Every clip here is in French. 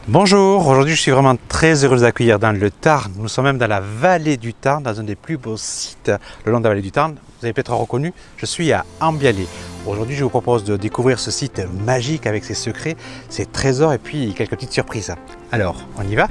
Bonjour, aujourd'hui je suis vraiment très heureux de vous accueillir dans le Tarn. Nous sommes même dans la vallée du Tarn, dans un des plus beaux sites le long de la vallée du Tarn. Vous avez peut-être reconnu, je suis à Ambialé. Aujourd'hui je vous propose de découvrir ce site magique avec ses secrets, ses trésors et puis quelques petites surprises. Alors, on y va ?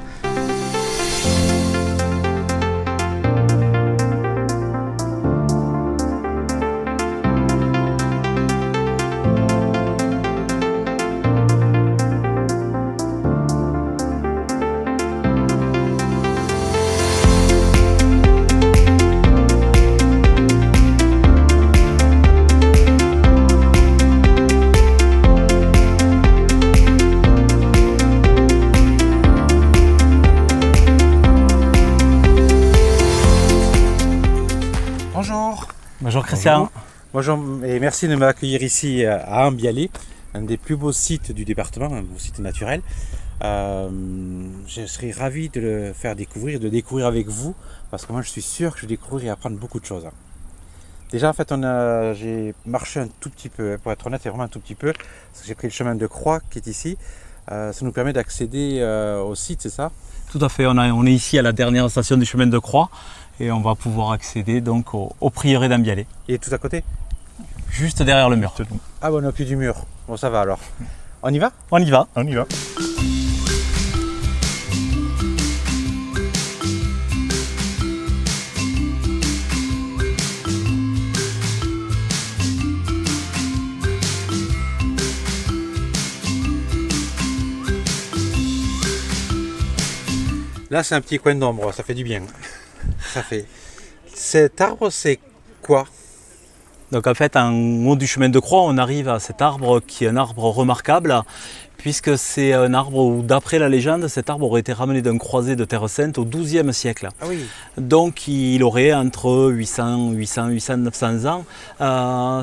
Bonjour. Bonjour Christian. Bonjour et merci de m'accueillir ici à Ambialé, un des plus beaux sites du département, un beau site naturel. Je serais ravi de le faire découvrir, de découvrir avec vous, parce que moi je suis sûr que je vais découvrir et apprendre beaucoup de choses. Déjà en fait j'ai marché un tout petit peu, pour être honnête, c'est vraiment un tout petit peu, parce que j'ai pris le chemin de croix qui est ici. Ça nous permet d'accéder au site, c'est ça ? Tout à fait, on est ici à la dernière station du chemin de croix et on va pouvoir accéder donc au prieuré d'Ambialé. Il est tout à côté ? Juste derrière le mur. Ah bon, on est au pied du mur. Bon, ça va alors. On y va ? On y va. On y va. Là, c'est un petit coin d'ombre, ça fait du bien. Ça fait. Cet arbre, c'est quoi ? Donc en fait, en haut du chemin de croix, on arrive à cet arbre qui est un arbre remarquable, puisque c'est un arbre où, d'après la légende, cet arbre aurait été ramené d'un croisé de Terre Sainte au XIIe siècle. Ah oui. Donc il aurait entre 800, 900 ans.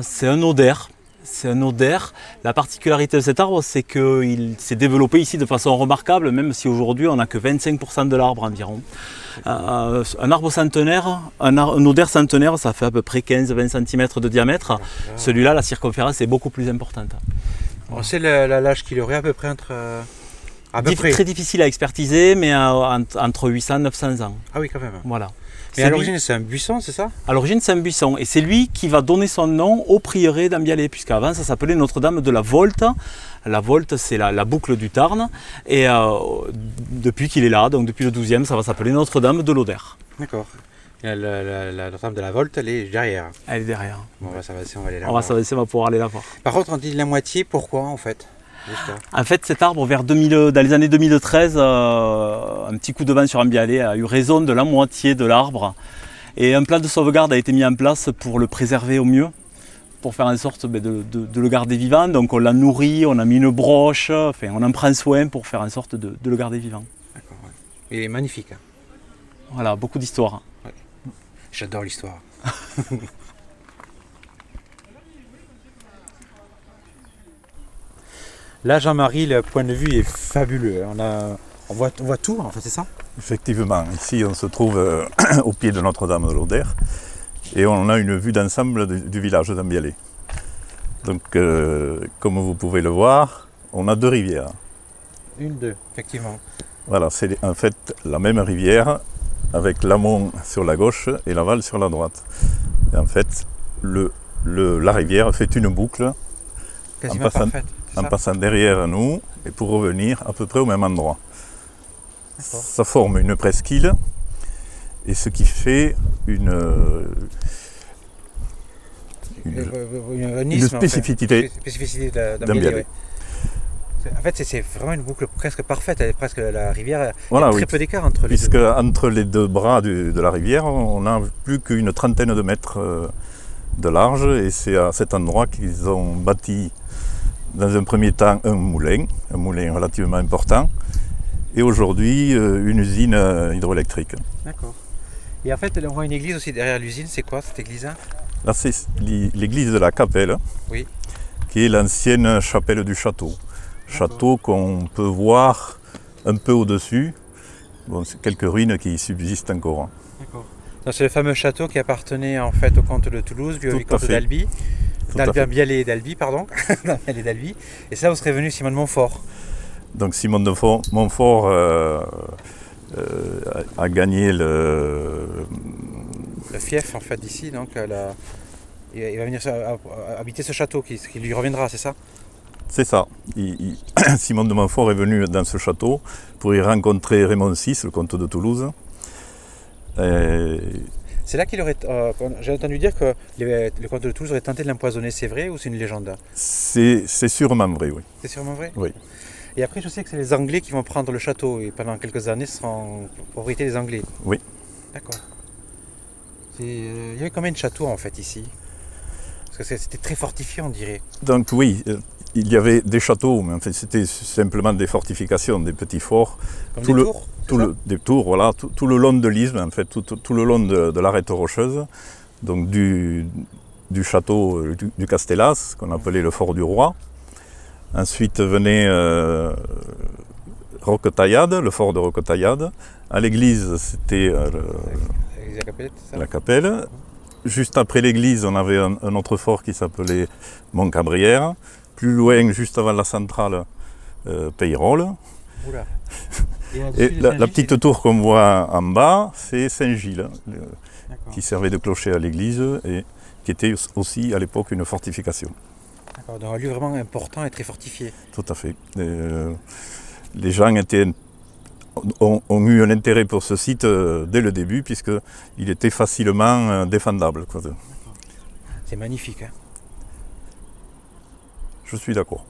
C'est un odaire. C'est un odaire. La particularité de cet arbre, c'est qu'il s'est développé ici de façon remarquable, même si aujourd'hui on n'a que 25% de l'arbre environ. Un arbre centenaire, un odaire centenaire, ça fait à peu près 15-20 cm de diamètre. Celui-là, la circonférence est beaucoup plus importante. On sait l'âge qu'il aurait à peu près entre... Très difficile à expertiser, mais entre 800 et 900 ans. Ah oui, quand même. Voilà. Mais à l'origine, c'est un buisson, c'est ça ? À l'origine, c'est un buisson. Et c'est lui qui va donner son nom au prieuré d'Ambialé, puisqu'avant, ça s'appelait Notre-Dame de la Volte. La Volte, c'est la boucle du Tarn. Et depuis qu'il est là, donc depuis le 12e, ça va s'appeler Notre-Dame de l'Odaire. D'accord. La Notre-Dame de la Volte, elle est derrière. Elle est derrière. Bon, on va s'avancer, on va aller là. On va s'avancer, on va pouvoir aller la voir. Par contre, on dit la moitié, pourquoi en fait ? En fait, cet arbre, dans les années 2013, un petit coup de vent sur Ambialé a eu raison de la moitié de l'arbre. Et un plan de sauvegarde a été mis en place pour le préserver au mieux, pour faire en sorte de le garder vivant. Donc on l'a nourri, on a mis une broche, enfin, on en prend soin pour faire en sorte de le garder vivant. D'accord, ouais. Il est magnifique. Voilà, beaucoup d'histoire. Ouais. J'adore l'histoire. Là, Jean-Marie, le point de vue est fabuleux. On voit tout, en fait, c'est ça ? Effectivement, ici on se trouve au pied de Notre-Dame de l'Odaire et on a une vue d'ensemble du village d'Ambialé. Donc, comme vous pouvez le voir, on a deux rivières. Deux, effectivement. Voilà, c'est en fait la même rivière avec l'amont sur la gauche et l'aval sur la droite. Et en fait, la rivière fait une boucle Quasiment parfaite. En passant derrière nous et pour revenir à peu près au même endroit. D'accord. Ça forme une presqu'île et ce qui fait une spécificité d'Ambialé. Ouais. En fait, c'est vraiment une boucle presque parfaite. Elle la rivière, voilà, il y a très peu d'écart entre les puisque deux. Entre les deux bras de la rivière, on n'a plus qu'une trentaine de mètres de large et c'est à cet endroit qu'ils ont bâti dans un premier temps un moulin relativement important, et aujourd'hui une usine hydroélectrique. D'accord. Et en fait, on voit une église aussi derrière l'usine, c'est quoi cette église-là ? Là, c'est l'église de la Capelle, oui. Qui est l'ancienne chapelle du château. Château qu'on peut voir un peu au-dessus. Bon, c'est quelques ruines qui subsistent encore. D'accord. C'est le fameux château qui appartenait en fait au comte de Toulouse, puis au vicomte d'Albi. D'Ambialé d'Albi, pardon. Et c'est là où serait venu Simon de Montfort. Donc Simon de Montfort a gagné Le fief en fait d'ici, donc il va venir habiter ce château qui lui reviendra, c'est ça? C'est ça. Simon de Montfort est venu dans ce château pour y rencontrer Raymond VI, le comte de Toulouse. C'est là qu'il aurait. J'ai entendu dire que le comte de Toulouse aurait tenté de l'empoisonner, c'est vrai ou c'est une légende? C'est sûrement vrai, oui. C'est sûrement vrai? Oui. Et après, je sais que c'est les Anglais qui vont prendre le château et pendant quelques années, ce sera en propriété des Anglais. Oui. D'accord. Il y avait combien de châteaux en fait ici? Parce que c'était très fortifié, on dirait. Donc oui, il y avait des châteaux, mais en fait c'était simplement des fortifications, des petits forts. Comme des tours? Des tours, voilà, tout le long de l'Isthme, en fait, tout le long de l'arête rocheuse, donc du château du Castellas, qu'on appelait le fort du roi. Ensuite venait Roquetaillade, le fort de Roquetaillade. À l'église, c'était la capelle. Juste après l'église, on avait un autre fort qui s'appelait Montcabrière. Plus loin, juste avant la centrale, Peyrolle. Oula. Et la petite tour qu'on voit en bas, c'est Saint-Gilles, qui servait de clocher à l'église et qui était aussi à l'époque une fortification. D'accord, donc un lieu vraiment important et très fortifié. Tout à fait. Les gens ont eu un intérêt pour ce site dès le début, puisqu'il était facilement défendable. C'est magnifique. Hein. Je suis d'accord.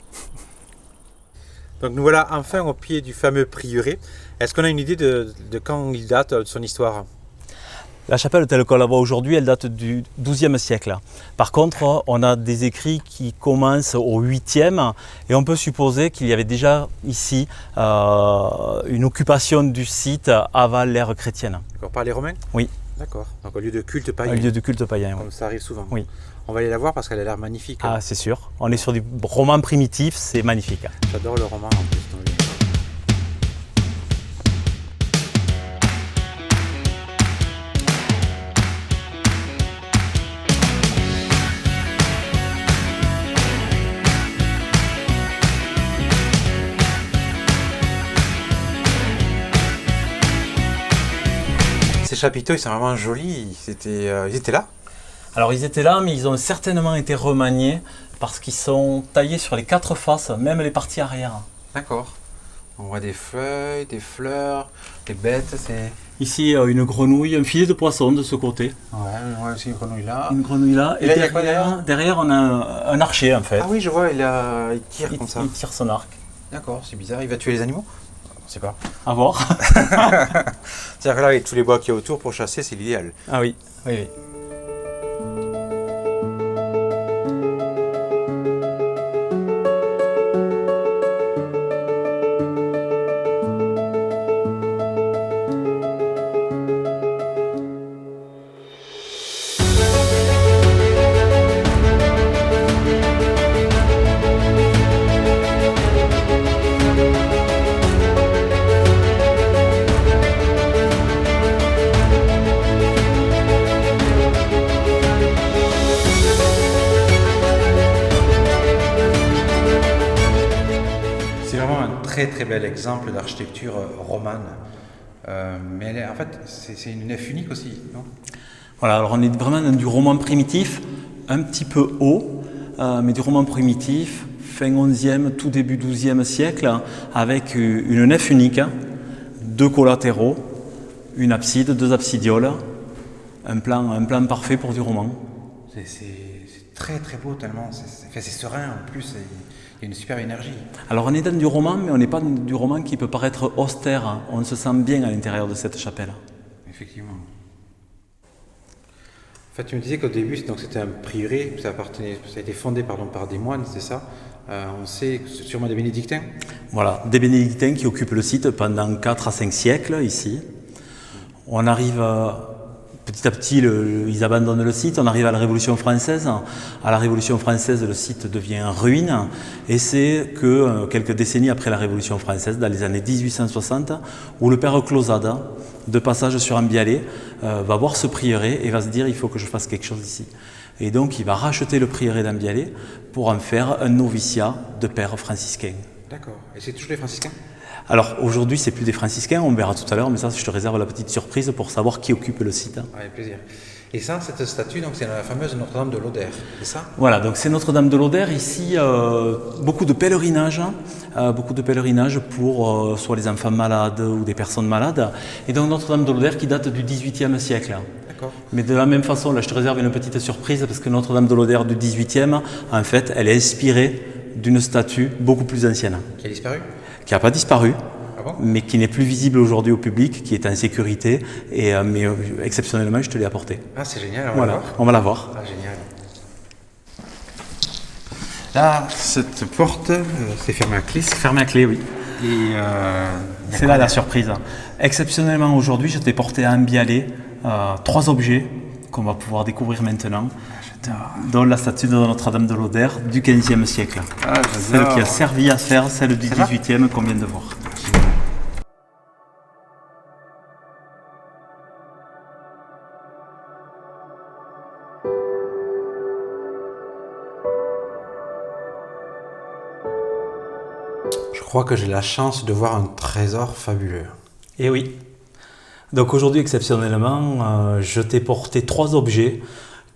Donc nous voilà enfin au pied du fameux prieuré. Est-ce qu'on a une idée de quand il date, de son histoire? La chapelle telle qu'on la voit aujourd'hui, elle date du XIIe siècle. Par contre, on a des écrits qui commencent au 8e et on peut supposer qu'il y avait déjà ici une occupation du site avant l'ère chrétienne. D'accord, par les Romains? Oui. D'accord, donc un lieu de culte païen. Un lieu de culte païen, oui. Comme ça arrive souvent. Oui. On va aller la voir parce qu'elle a l'air magnifique. Ah, c'est sûr. On est sur du roman primitif, c'est magnifique. J'adore le roman en plus. Ces chapiteaux, ils sont vraiment jolis. Ils étaient là? Alors ils étaient là, mais ils ont certainement été remaniés parce qu'ils sont taillés sur les 4 faces, même les parties arrière. D'accord. On voit des feuilles, des fleurs, des bêtes. Ici, une grenouille, un filet de poisson de ce côté. Ouais, on voit aussi une grenouille là. Une grenouille là. Et là, il y a quoi derrière, on a un archer en fait. Ah oui, je vois, il tire comme ça. Il tire son arc. D'accord, c'est bizarre. Il va tuer les animaux? On sait pas. À voir. C'est-à-dire que là, avec tous les bois qu'il y a autour pour chasser, c'est l'idéal. Ah oui, oui, oui. Très bel exemple d'architecture romane. Mais en fait, c'est une nef unique aussi, non? Voilà, alors on est vraiment dans du roman primitif, un petit peu haut, mais du roman primitif, fin 11e, tout début 12e siècle, avec une nef unique, 2 collatéraux, une abside, 2 absidioles, un plan parfait pour du roman. C'est très très beau tellement, c'est serein en plus. Il y a une super énergie. Alors on est dans du roman, mais on n'est pas dans du roman qui peut paraître austère. On se sent bien à l'intérieur de cette chapelle. Effectivement. En fait, tu me disais qu'au début, c'était un prieuré, ça a été fondé par des moines, c'est ça? On sait que c'est sûrement des bénédictins? Voilà, des bénédictins qui occupent le site pendant 4 à 5 siècles ici. On arrive petit à petit, ils abandonnent le site, on arrive à la Révolution française. À la Révolution française, le site devient ruine et c'est que quelques décennies après la Révolution française, dans les années 1860, où le père Clausade, de passage sur Ambialé, va voir ce prieuré et va se dire il faut que je fasse quelque chose ici. Et donc il va racheter le prieuré d'Ambialé pour en faire un noviciat de père franciscain. D'accord. Et c'est toujours les franciscains? Alors aujourd'hui, c'est plus des franciscains, on verra tout à l'heure, mais ça, je te réserve la petite surprise pour savoir qui occupe le site. Avec plaisir. Et ça, cette statue, donc c'est la fameuse Notre-Dame de l'Oder, c'est ça? Voilà, donc c'est Notre-Dame de l'Oder. Ici, beaucoup de pèlerinages pour soit les enfants malades ou des personnes malades. Et donc Notre-Dame de l'Oder qui date du XVIIIe siècle. D'accord. Mais de la même façon, là je te réserve une petite surprise parce que Notre-Dame de l'Oder du XVIIIe, en fait, elle est inspirée d'une statue beaucoup plus ancienne. Qui a disparu? Qui n'a pas disparu, Ah bon? mais qui n'est plus visible aujourd'hui au public, qui est en sécurité, mais exceptionnellement, je te l'ai apporté. Ah, c'est génial, on va Voilà, la voir. on va la voir. Ah, génial. Là, cette porte, c'est fermé à clé. Fermé à clé, oui. Et C'est là la surprise. Exceptionnellement, aujourd'hui, je t'ai porté à Ambialé 3 objets qu'on va pouvoir découvrir maintenant, dont la statue de Notre-Dame de l'Oder du XVe siècle. Ah, Celle qui a servi à faire celle du XVIIIe qu'on vient de voir. Je crois que j'ai la chance de voir un trésor fabuleux. Et oui. Donc aujourd'hui, exceptionnellement, je t'ai porté 3 objets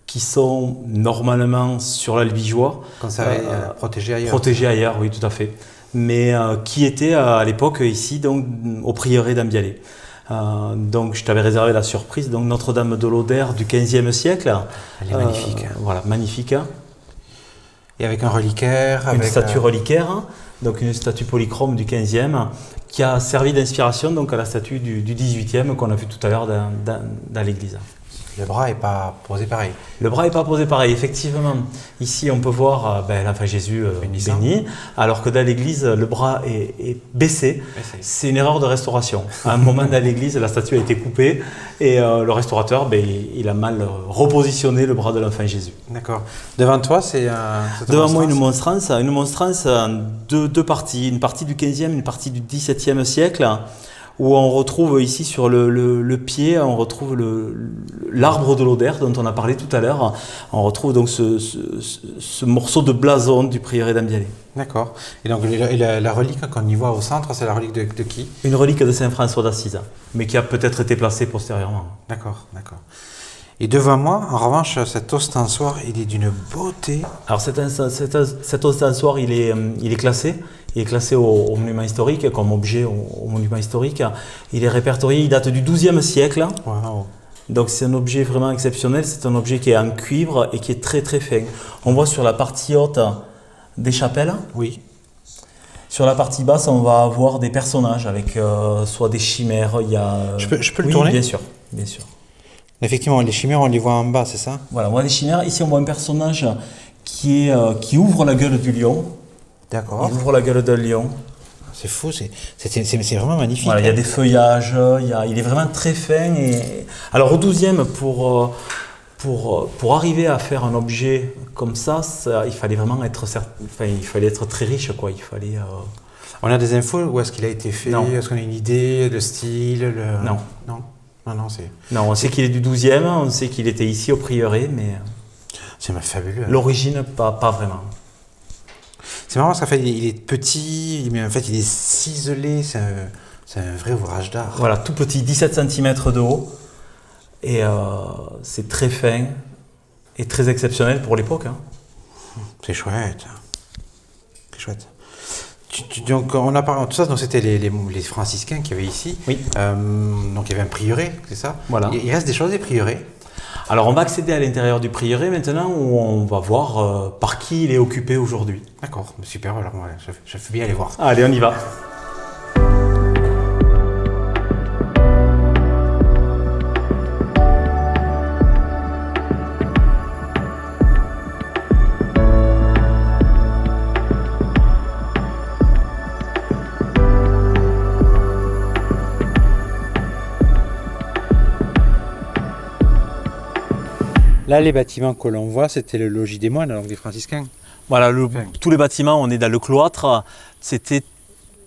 qui sont normalement sur la Libigeois. Conservé, protégé ailleurs. Protégés ailleurs, oui, tout à fait. Mais qui étaient à l'époque ici, donc au prieuré d'Ambialé. Donc je t'avais réservé la surprise, donc Notre-Dame de l'Oder du XVe siècle. Elle est magnifique. Voilà, magnifique. Et avec un reliquaire. Une avec statue reliquaire, donc une statue polychrome du XVe, qui a servi d'inspiration donc à la statue du XVIIIe qu'on a vu tout à l'heure dans l'église. Le bras n'est pas posé pareil. Le bras n'est pas posé pareil, effectivement. Ici, on peut voir l'enfant Jésus béni, alors que dans l'église, le bras est baissé. C'est une erreur de restauration. À un moment dans l'église, la statue a été coupée et le restaurateur, il a mal repositionné le bras de l'enfant Jésus. D'accord. Devant toi, c'est devant moi une monstrance en deux parties, une partie du XVe, une partie du XVIIe siècle, où on retrouve ici sur le pied, on retrouve l'arbre de l'Oder dont on a parlé tout à l'heure. On retrouve donc ce morceau de blason du prieuré d'Ambialé. D'accord. Et donc la relique qu'on y voit au centre, c'est la relique de qui? Une relique de Saint François d'Assise, mais qui a peut-être été placée postérieurement. D'accord, d'accord. Et devant moi, en revanche, cet ostensoir, il est d'une beauté. Alors cet ostensoir, il est classé. Il est classé au monument historique, comme objet au monument historique. Il est répertorié, il date du XIIe siècle. Wow. Donc c'est un objet vraiment exceptionnel. C'est un objet qui est en cuivre et qui est très très fin. On voit sur la partie haute des chapelles. Oui. Sur la partie basse, on va avoir des personnages avec soit des chimères. Il y a... Je peux le tourner? Bien sûr, bien sûr. Effectivement, les chimères, on les voit en bas, c'est ça? Voilà, on voit les chimères. Ici, on voit un personnage qui ouvre la gueule du lion. D'accord. Il ouvre la gueule d'un lion. C'est fou, c'est vraiment magnifique. Voilà, il y a des feuillages, il est vraiment très fin. Alors au 12e, pour arriver à faire un objet comme ça, il fallait vraiment être très riche, quoi. Il fallait. On a des infos où est-ce qu'il a été fait? Non. Est-ce qu'on a une idée, le style? Non. Non, c'est. Non, on sait qu'il est du 12e, on sait qu'il était ici au prieuré, mais C'est fabuleux. l'origine, pas vraiment. C'est marrant parce qu'en fait, il est petit, mais en fait, il est ciselé. C'est un vrai ouvrage d'art. Voilà, tout petit, 17 cm de haut. Et c'est très fin et très exceptionnel pour l'époque. Hein. C'est chouette. C'est chouette. Donc, on a parlé de tout ça, donc c'était les franciscains qu'il y avait ici. Oui. Donc, il y avait un prieuré, c'est ça? Voilà. Il reste des choses des prieurés. Alors on va accéder à l'intérieur du prieuré maintenant où on va voir par qui il est occupé aujourd'hui. D'accord, super, alors je veux bien aller voir. Allez, on y va. Là, les bâtiments que l'on voit, c'était le logis des moines, donc des franciscains. Voilà, tous les bâtiments, on est dans le cloître, c'était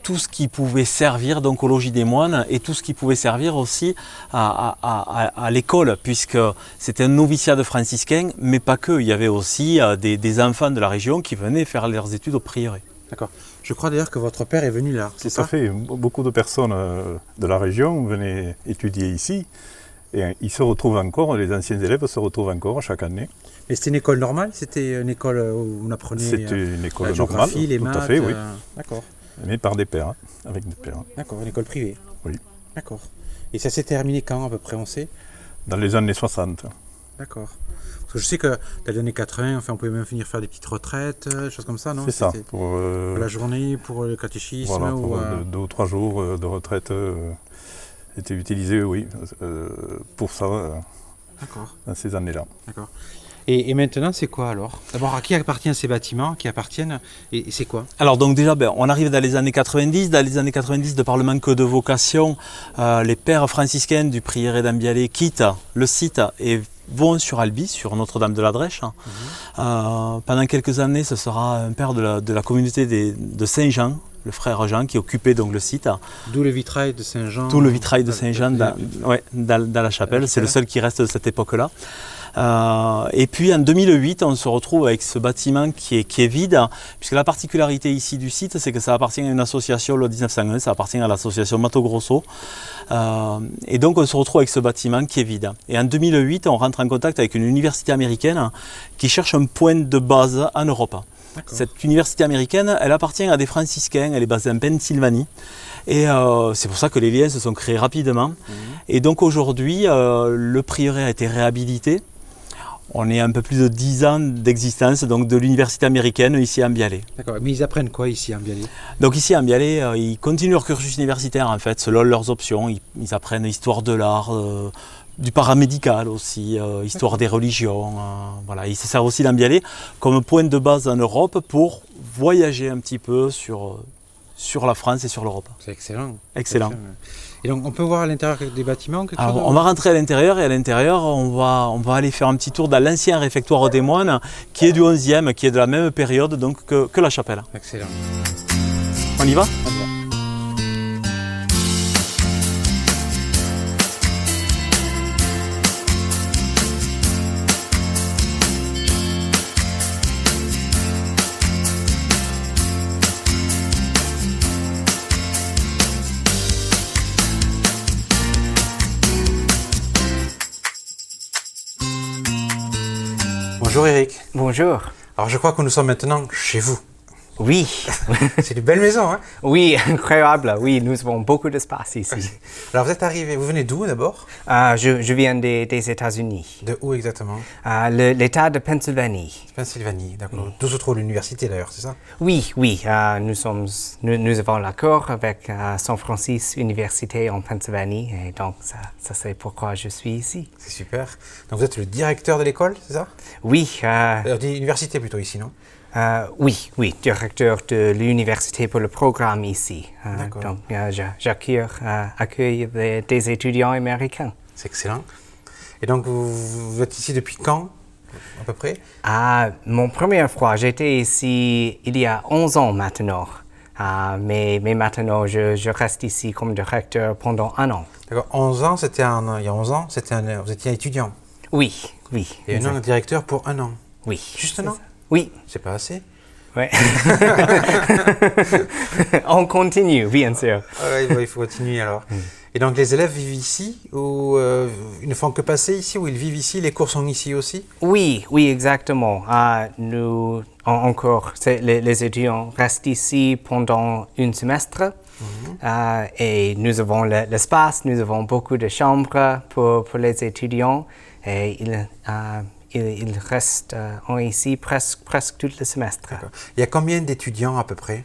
tout ce qui pouvait servir donc au logis des moines et tout ce qui pouvait servir aussi à l'école, puisque c'était un noviciat de franciscains, mais pas que, il y avait aussi des enfants de la région qui venaient faire leurs études au prieuré. D'accord. Je crois d'ailleurs que votre père est venu là, c'est Tout à ça? fait. Beaucoup de personnes de la région venaient étudier ici. Et ils se retrouvent encore, les anciens élèves se retrouvent encore chaque année. Mais c'était une école normale? C'était une école où on apprenait C'était une la école normale, géographie, les tout maths? à fait, oui. D'accord. Mais par des pairs, avec des pairs. D'accord, une école privée? Oui. D'accord. Et ça s'est terminé quand à peu près, on sait? Dans les années 60. D'accord. Parce que je sais que dans les années 80, enfin, on pouvait même venir faire des petites retraites, des choses comme ça, non? C'est ça. C'était Pour la journée, pour le catéchisme voilà, ou, pour 2 ou 3 jours de retraite étaient utilisés, oui, pour ça, D'accord, dans ces années-là. d'accord. Et maintenant, c'est quoi alors? D'abord, à qui appartiennent ces bâtiments? Qui appartiennent? Et c'est quoi? Alors donc déjà, on arrive dans les années 90. Dans les années 90, de par le manque de vocation, les pères franciscains du prieuré d'Ambialé quittent le site et vont sur Albi, sur Notre-Dame de la Drèche. Pendant quelques années, ce sera un père de la communauté de Saint-Jean, le frère Jean, qui occupait donc le site. D'où le vitrail de Saint-Jean. Tout le vitrail de Saint-Jean dans la chapelle. C'est le seul qui reste de cette époque-là. Et puis en 2008, on se retrouve avec ce bâtiment qui est vide, puisque la particularité ici du site, c'est que ça appartient à une association, le 1901, ça appartient à l'association Mato Grosso. Et donc on se retrouve avec ce bâtiment qui est vide. Et en 2008, on rentre en contact avec une université américaine qui cherche un point de base en Europe. Cette université américaine, elle appartient à des franciscains, elle est basée en Pennsylvanie. Et c'est pour ça que les liens se sont créés rapidement. Et donc aujourd'hui, le prieuré a été réhabilité. On est un peu plus de 10 ans d'existence donc de l'université américaine ici à Ambialé. D'accord, mais ils apprennent quoi ici à Ambialé? Donc ici à Ambialé, ils continuent leur cursus universitaire en fait, selon leurs options. Ils apprennent histoire de l'art, du paramédical aussi, histoire des religions. Voilà. Ils se servent aussi d'Ambialé comme point de base en Europe pour voyager un petit peu sur la France et sur l'Europe. C'est excellent. Excellent. Et donc on peut voir à l'intérieur des bâtiments quelque Alors, chose? on va rentrer à l'intérieur et à l'intérieur on va aller faire un petit tour dans l'ancien réfectoire des moines qui est du 11e, qui est de la même période donc, que la chapelle. Excellent. On y va? On y va. Bonjour Eric. Bonjour. Alors je crois que nous sommes maintenant chez vous. Oui, C'est une belle maison, hein? oui, incroyable. Oui, nous avons beaucoup d'espace ici. Alors vous êtes arrivé, vous venez d'où d'abord? Je viens des États-Unis, De où exactement? l'État de Pennsylvanie. Pennsylvanie, d'accord. D'où se trouve l'université d'ailleurs, c'est ça? Oui, nous avons l'accord avec San Francisco Université en Pennsylvanie et donc ça c'est pourquoi je suis ici. C'est super. Donc vous êtes le directeur de l'école, c'est ça? Oui, L'université plutôt ici, non? oui, directeur de l'université pour le programme ici. D'accord. Donc j'accueille des étudiants américains. C'est excellent. Et donc vous êtes ici depuis quand, à peu près? Mon première fois, j'étais ici il y a 11 ans maintenant. Mais maintenant, je reste ici comme directeur pendant 1 an. D'accord. 11 ans, il y a 11 ans, vous étiez étudiant. Oui. Et maintenant directeur pour 1 an. Oui. Juste 1 an? Oui. C'est pas assez? Ouais. On continue, bien sûr. Il faut continuer alors. Et donc les élèves vivent ici ou ils ne font que passer ici ou ils vivent ici, les cours sont ici aussi? Oui, exactement. Les étudiants restent ici pendant un semestre. Et nous avons l'espace, nous avons beaucoup de chambres pour les étudiants. Et ils restent ici presque tout le semestre. D'accord. Il y a combien d'étudiants à peu près?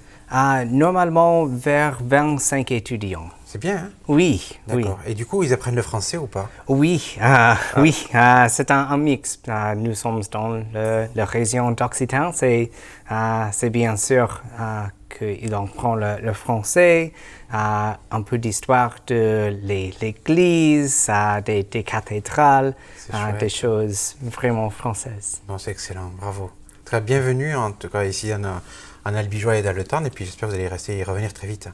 Normalement, vers 25 étudiants. C'est bien, hein? Oui. D'accord. Et du coup, ils apprennent le français ou pas? Oui, c'est un mix. Nous sommes dans la région d'Occitan. C'est bien sûr qu'il apprend le français, un peu d'histoire de l'église, des cathédrales, des choses vraiment françaises. Non, c'est excellent, bravo. Très bienvenue en tout cas ici en Albigeois et dans le Tarn, et puis j'espère que vous allez y revenir très vite.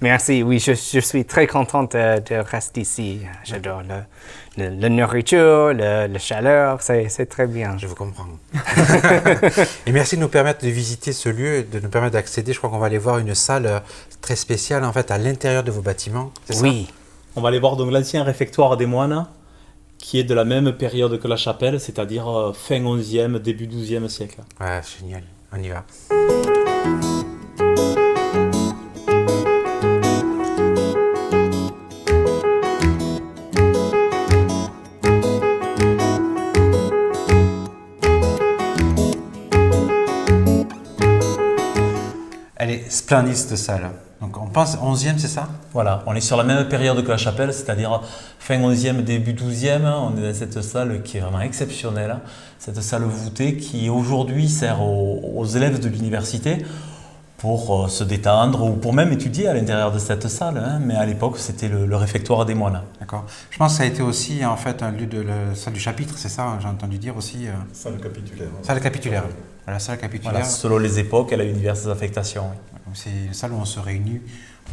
Merci, oui, je suis très contente de rester ici. J'adore la nourriture, la chaleur, c'est très bien. Je vous comprends. Et merci de nous permettre de visiter ce lieu, de nous permettre d'accéder. Je crois qu'on va aller voir une salle très spéciale en fait à l'intérieur de vos bâtiments. C'est Oui. ça? On va aller voir donc l'ancien réfectoire des moines, qui est de la même période que la chapelle, c'est-à-dire fin 11e, début 12e siècle. Ouais, génial. On y va. Elle est splendide cette salle. Donc on pense 11e, c'est ça? Voilà, on est sur la même période que la chapelle, c'est-à-dire fin 11e, début 12e. On est dans cette salle qui est vraiment exceptionnelle, cette salle voûtée qui aujourd'hui sert aux élèves de l'université pour se détendre ou pour même étudier à l'intérieur de cette salle. Mais à l'époque, c'était le réfectoire des moines. D'accord. Je pense que ça a été aussi en fait un lieu de la salle du chapitre, c'est ça? J'ai entendu dire aussi. Salle capitulaire. Salle capitulaire. Voilà, salle capitulaire. Voilà, selon les époques, elle a eu diverses affectations. Oui. C'est une salle où on se réunit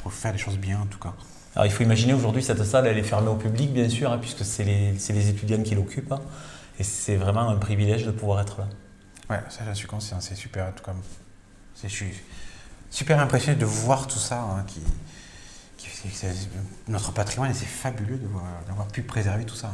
pour faire les choses bien en tout cas. Alors il faut imaginer aujourd'hui cette salle, elle est fermée au public bien sûr, puisque c'est les étudiants qui l'occupent. Et c'est vraiment un privilège de pouvoir être là. Ouais, ça j'en suis conscient, c'est super en tout cas. Je suis super impressionné de voir tout ça, notre patrimoine, et c'est fabuleux d'avoir pu préserver tout ça.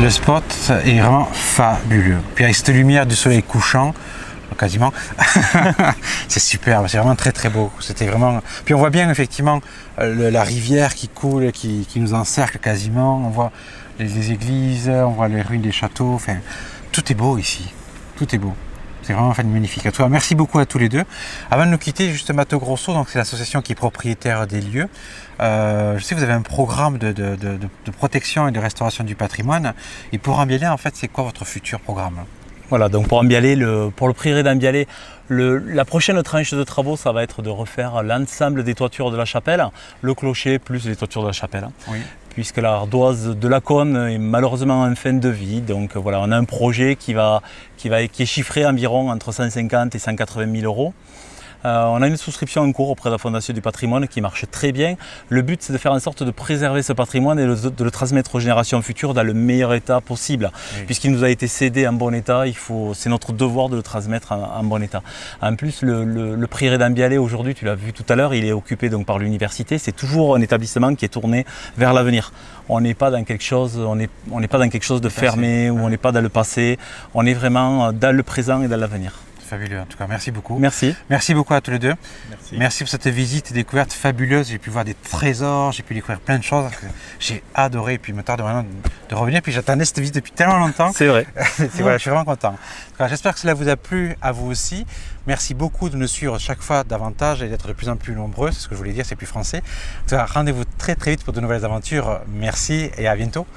Le spot est vraiment fabuleux. Puis avec cette lumière du soleil couchant, quasiment, c'est super, c'est vraiment très très beau. C'était vraiment. Puis on voit bien effectivement la rivière qui coule, qui nous encercle quasiment. On voit les églises, on voit les ruines des châteaux. Enfin, tout est beau ici. Tout est beau. C'est vraiment magnifique. En tout cas, merci beaucoup à tous les deux. Avant de nous quitter, juste Mato Grosso, donc c'est l'association qui est propriétaire des lieux. Je sais que vous avez un programme de protection et de restauration du patrimoine. Et pour Ambialé, en fait, c'est quoi votre futur programme? Voilà, donc pour Ambialé, pour le prieuré d'Ambialé, la prochaine tranche de travaux, ça va être de refaire l'ensemble des toitures de la chapelle, le clocher plus les toitures de la chapelle. Oui. Puisque l'ardoise de la cône est malheureusement en fin de vie. Donc voilà, on a un projet qui est chiffré environ entre 150 et 180 000 euros. On a une souscription en cours auprès de la Fondation du patrimoine qui marche très bien. Le but, c'est de faire en sorte de préserver ce patrimoine et de le transmettre aux générations futures dans le meilleur état possible. Oui. Puisqu'il nous a été cédé en bon état, c'est notre devoir de le transmettre en bon état. En plus, le prieuré d'Ambialé, aujourd'hui, tu l'as vu tout à l'heure, il est occupé donc par l'université. C'est toujours un établissement qui est tourné vers l'avenir. On n'est pas dans quelque chose, de fermé, ou on n'est pas dans le passé. On est vraiment dans le présent et dans l'avenir. Fabuleux, en tout cas, merci beaucoup. Merci. Merci beaucoup à tous les deux. Merci. Merci pour cette visite et découverte fabuleuse. J'ai pu voir des trésors, j'ai pu découvrir plein de choses. J'ai adoré, et puis il me tarde vraiment de revenir. Puis j'attendais cette visite depuis tellement longtemps. C'est vrai. Voilà, je suis vraiment content. J'espère que cela vous a plu, à vous aussi. Merci beaucoup de nous suivre chaque fois davantage et d'être de plus en plus nombreux. C'est ce que je voulais dire, c'est plus français. Rendez-vous très très vite pour de nouvelles aventures. Merci et à bientôt.